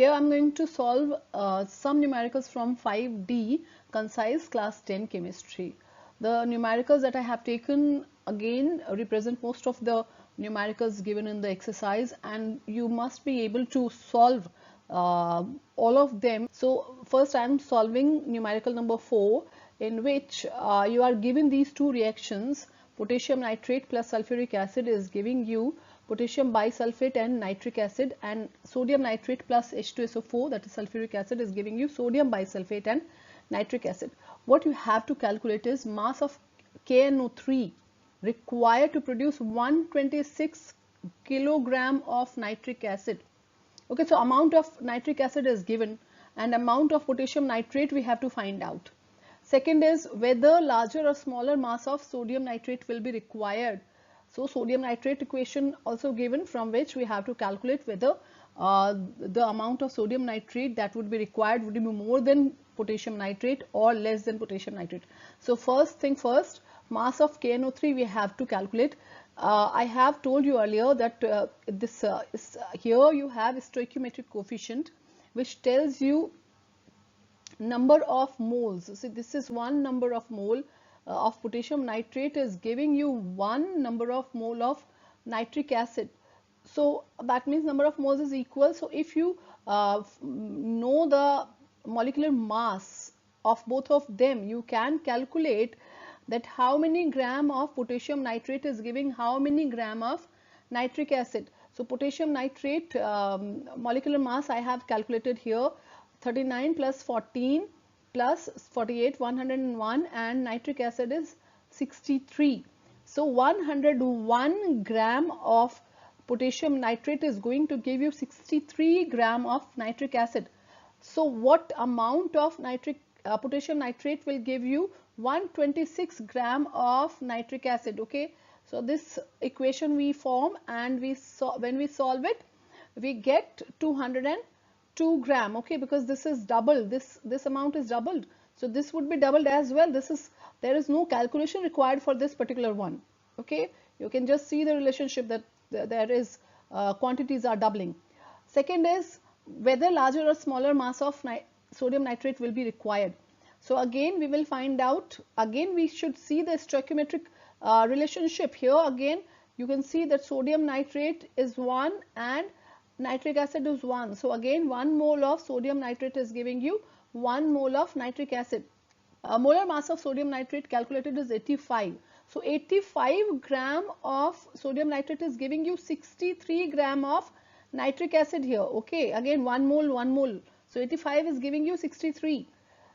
Here I'm going to solve some numericals from 5D concise class 10 chemistry. The numericals that I have taken again represent most of the numericals given in the exercise, and you must be able to solve all of them. So first I am solving numerical number 4, in which you are given these two reactions. Potassium nitrate plus sulfuric acid is giving you potassium bisulfate and nitric acid, and sodium nitrate plus H2SO4, that is sulfuric acid, is giving you sodium bisulfate and nitric acid. What you have to calculate is mass of KNO3 required to produce 126 kilogram of nitric acid. Okay, so amount of nitric acid is given and amount of potassium nitrate we have to find out. Second is whether larger or smaller mass of sodium nitrate will be required. So sodium nitrate equation also given, from which we have to calculate whether the amount of sodium nitrate that would be required would be more than potassium nitrate or less than potassium nitrate. So first thing first, mass of KNO3 we have to calculate. I have told you earlier that here you have stoichiometric coefficient, which tells you number of moles. So this is one number of mole of potassium nitrate is giving you one number of mole of nitric acid. So that means number of moles is equal. So if you know the molecular mass of both of them, you can calculate that how many gram of potassium nitrate is giving how many gram of nitric acid. So potassium nitrate molecular mass I have calculated here, 39 plus 14 plus 48, 101, and nitric acid is 63. So 101 gram of potassium nitrate is going to give you 63 gram of nitric acid. So what amount of potassium nitrate will give you 126 gram of nitric acid. Okay, so this equation we form, and when we solve it, we get 202 gram. Okay, because this is double, this amount is doubled, so this would be doubled as well. There is no calculation required for this particular one. Okay, you can just see the relationship that there is quantities are doubling. Second is whether larger or smaller mass of sodium nitrate will be required. So again we will find out. Again we should see the stoichiometric relationship. Here again you can see that sodium nitrate is 1 and nitric acid is 1. So again 1 mole of sodium nitrate is giving you 1 mole of nitric acid. Molar mass of sodium nitrate calculated is 85. So 85 gram of sodium nitrate is giving you 63 gram of nitric acid here. Okay, again 1 mole, 1 mole. So 85 is giving you 63.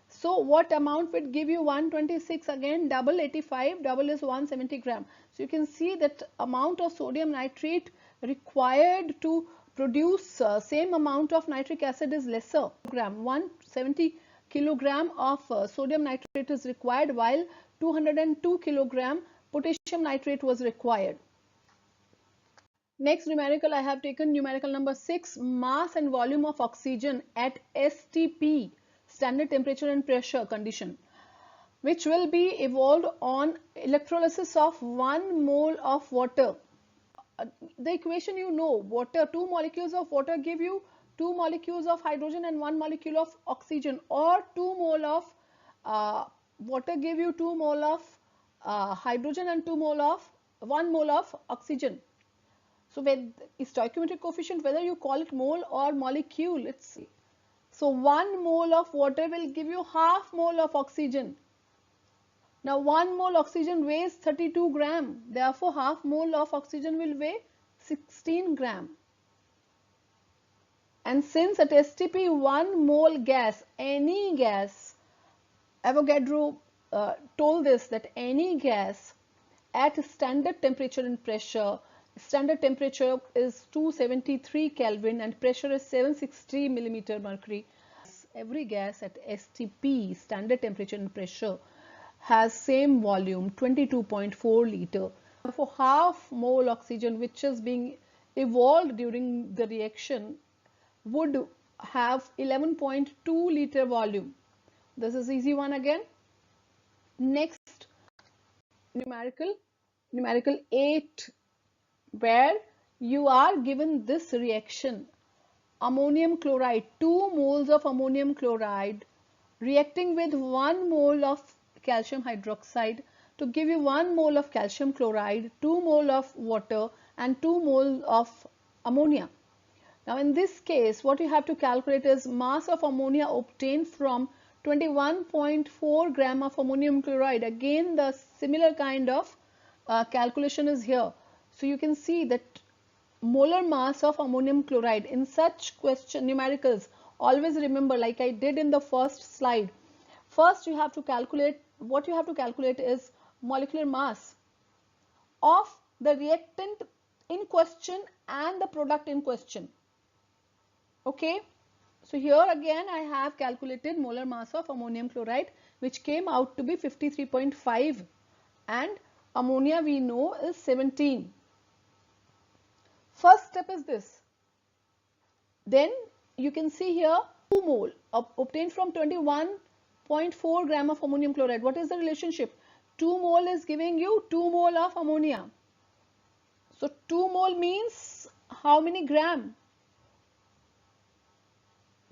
So what amount would give you 126? Again double 85, double is 170 gram. So you can see that amount of sodium nitrate required to produce same amount of nitric acid is lesser. 170 kilogram of sodium nitrate is required, while 202 kilogram potassium nitrate was required. Next numerical I have taken numerical number 6, mass and volume of oxygen at STP, standard temperature and pressure condition, which will be evolved on electrolysis of 1 mole of water. The equation you know, water, 2 molecules of water give you 2 molecules of hydrogen and 1 molecule of oxygen, or 2 mole of water give you 2 mole of hydrogen and 1 mole of oxygen. So with stoichiometric coefficient, whether you call it mole or molecule, so 1 mole of water will give you half mole of oxygen. Now 1 mole oxygen weighs 32 gram, therefore half mole of oxygen will weigh 16 gram. And since at STP 1 mole gas, any gas, Avogadro told this, that any gas at standard temperature and pressure, standard temperature is 273 Kelvin and pressure is 760 millimeter mercury. Every gas at STP, standard temperature and pressure, has same volume, 22.4 liter. For half mole oxygen which is being evolved during the reaction would have 11.2 liter volume. This is easy one again. Next numerical 8, where you are given this reaction. ammonium chloride, 2 moles of ammonium chloride reacting with 1 mole of calcium hydroxide to give you 1 mole of calcium chloride, 2 mole of water and 2 mole of ammonia. Now in this case, what you have to calculate is mass of ammonia obtained from 21.4 gram of ammonium chloride. Again, the similar kind of calculation is here. So you can see that molar mass of ammonium chloride in such question numericals, always remember, like I did in the first slide, first you have to calculate, what you have to calculate is molecular mass of the reactant in question and the product in question. Okay, so here again I have calculated molar mass of ammonium chloride, which came out to be 53.5, and ammonia we know is 17. First step is this. Then you can see here 2 mole obtained from 21.4 gram of ammonium chloride. What is the relationship? 2 mole is giving you 2 mole of ammonia. So 2 mole means how many gram?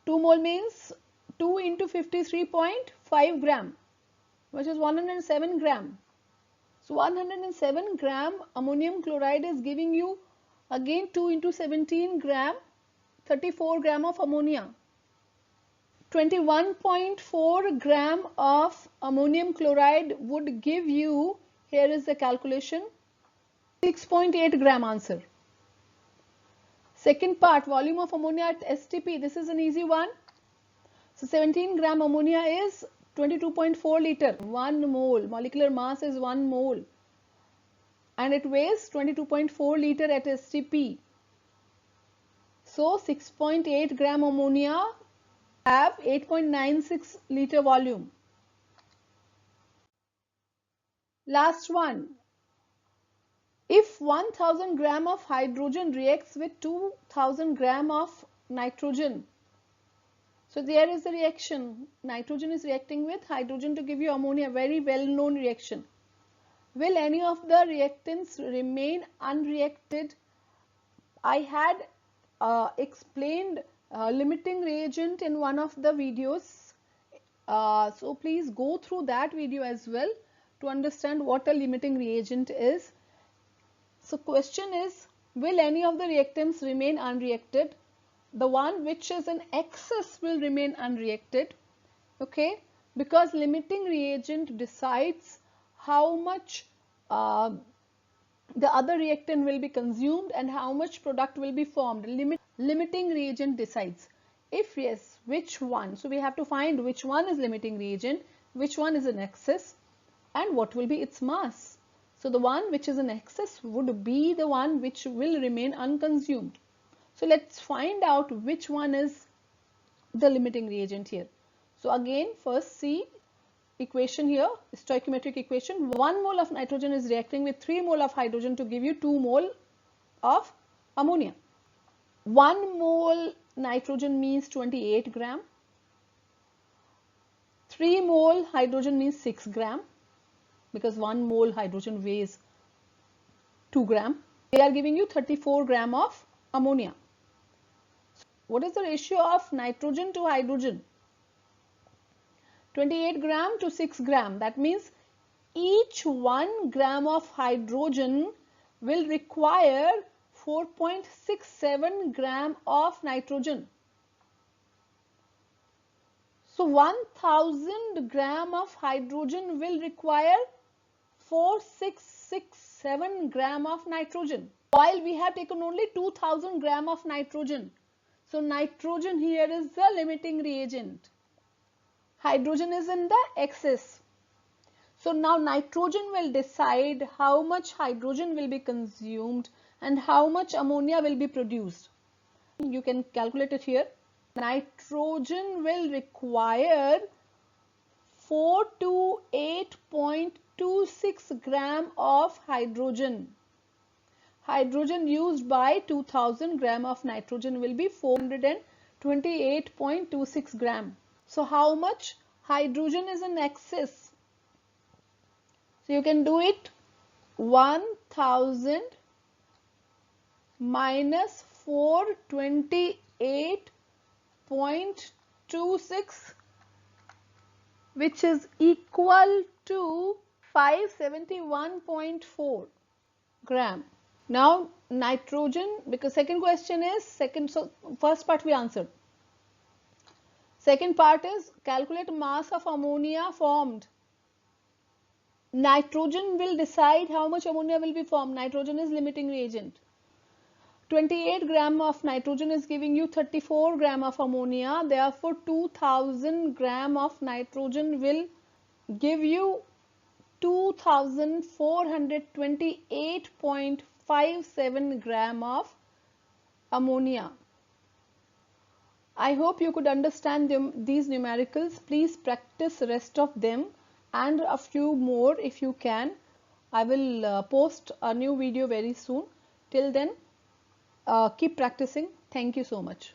2 mole means 2 into 53.5 gram, which is 107 gram. So 107 gram ammonium chloride is giving you again 2 into 17 gram, 34 gram of ammonia. 21.4 gram of ammonium chloride would give you, here is the calculation, 6.8 gram answer. Second part, volume of ammonia at STP, this is an easy one. So 17 gram ammonia is 22.4 liter, 1 mole, molecular mass is 1 mole, and it weighs 22.4 liter at STP. So 6.8 gram ammonia have 8.96 liter volume. Last one. If 1000 gram of hydrogen reacts with 2000 gram of nitrogen, so there is the reaction. Nitrogen is reacting with hydrogen to give you ammonia, very well known reaction. Will any of the reactants remain unreacted? I had explained limiting reagent in one of the videos. So please go through that video as well to understand what a limiting reagent is. So question is, will any of the reactants remain unreacted? The one which is in excess will remain unreacted, okay, because limiting reagent decides how much the other reactant will be consumed and how much product will be formed. Limiting reagent decides. If yes, which one? So we have to find which one is limiting reagent, which one is in excess, and what will be its mass. So the one which is in excess would be the one which will remain unconsumed. So let's find out which one is the limiting reagent here. So again, first see equation here, stoichiometric equation. 1 mole of nitrogen is reacting with 3 mole of hydrogen to give you 2 mole of ammonia. 1 mole nitrogen means 28 gram. 3 mole hydrogen means 6 gram, because 1 mole hydrogen weighs 2 gram. They are giving you 34 gram of ammonia. So what is the ratio of nitrogen to hydrogen? 28 gram to 6 gram. That means each 1 gram of hydrogen will require 4.67 gram of nitrogen. So 1000 gram of hydrogen will require 4667 gram of nitrogen, while we have taken only 2000 gram of nitrogen. So nitrogen here is the limiting reagent. Hydrogen is in the excess. So now nitrogen will decide how much hydrogen will be consumed and how much ammonia will be produced. You can calculate it here. Nitrogen will require 4 to 8.26 gram of hydrogen. Hydrogen used by 2000 gram of nitrogen will be 428.26 gram. So how much hydrogen is in excess? So you can do it 1000 minus 428 28.26, which is equal to 571.4 gram. Now nitrogen, because second question is so first part we answered. Second part is calculate mass of ammonia formed. Nitrogen will decide how much ammonia will be formed. Nitrogen is limiting reagent. 28 gram of nitrogen is giving you 34 gram of ammonia. Therefore 2000 gram of nitrogen will give you 2428.57 gram of ammonia. I hope you could understand these numericals. Please practice rest of them and a few more if you can. I will post a new video very soon. Till then, keep practicing. Thank you so much.